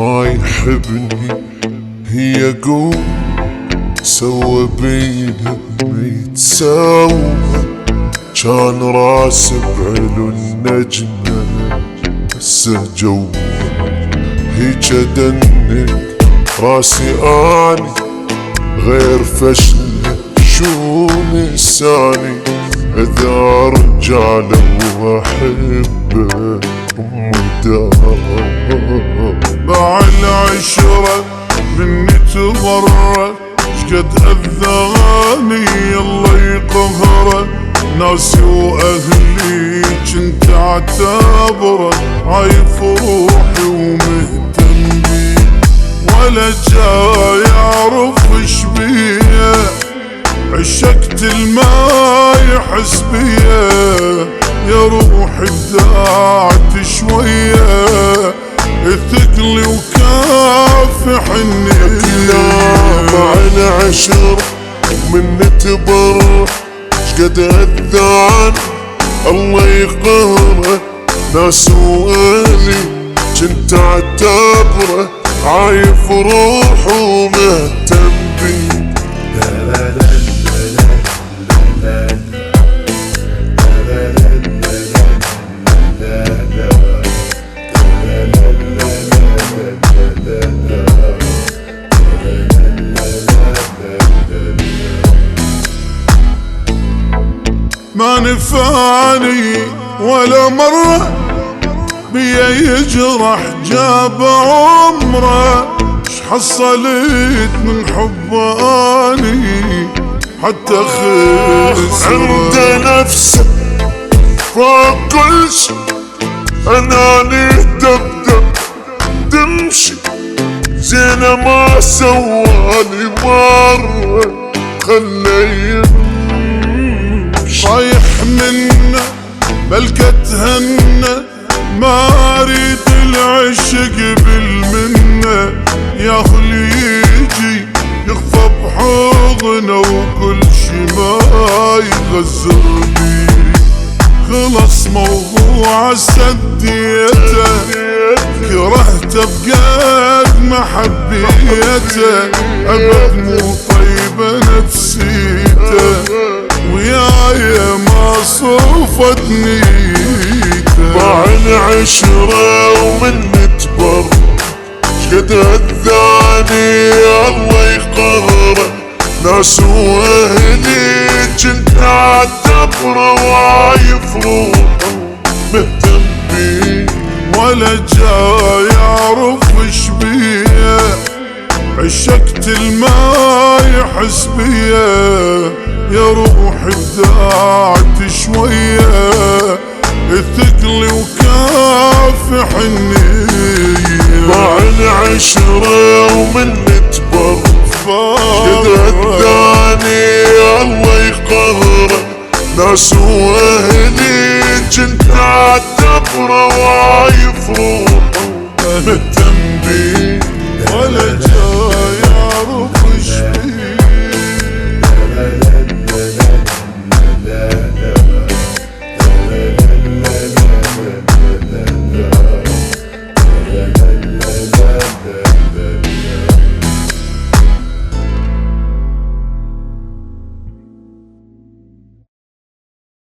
ما يحبني هي قوم سوى بينا ميتساوى كان راسي بعلو النجمة هسه جو هيج ادنك راسي اني غير فشله شو نساني اذا رجاله واحبه باع العشرة مني تضرت شقد اذاني الله يقهره ناسي واهلي جنت اعتبره عايف روحي ومهتم بي ولا جاي اعرف ايش بيه عشقت الما يحس بيه يا روحي ابدعت شويه ثقلي وكافي حنيه مع العشر من تبر شقد اذان الله يقهره ناس واهلي جنت اعتبره عايف روحه ومهتم بي ما نفاني ولا مرة بيا يجرح جاب عمره اش حصلت من حباني حتى خسر عند نفسه فوق كل شي اناني دبدب تمشي زينة ما سوالي مرة خلي رايح منا بلكة تهنى ما اريد العشق بالمنة يا خلي يجي يخفى بحضنه وكل شي ما يغزر بي خلص موضوع سديته كرهته بقد ما حبيته ابد مو طيبة نفسيته وياي ما صفت نيته باع العشرة ومن تبر شقد اذاني الله يقهره ناس واهلي جنت اعتبره وعايف روحه مهتم بي ولا جاي اعرف ايش بيه عشقت الما يحس بيه يا روحي ابدعت شويه ثقلي وكافي حنيه باع العشرة ومن تبر شقد اذاني الله يقهره ناس واهلي جنت اعتبره وعايف روحه مهتم بي ولا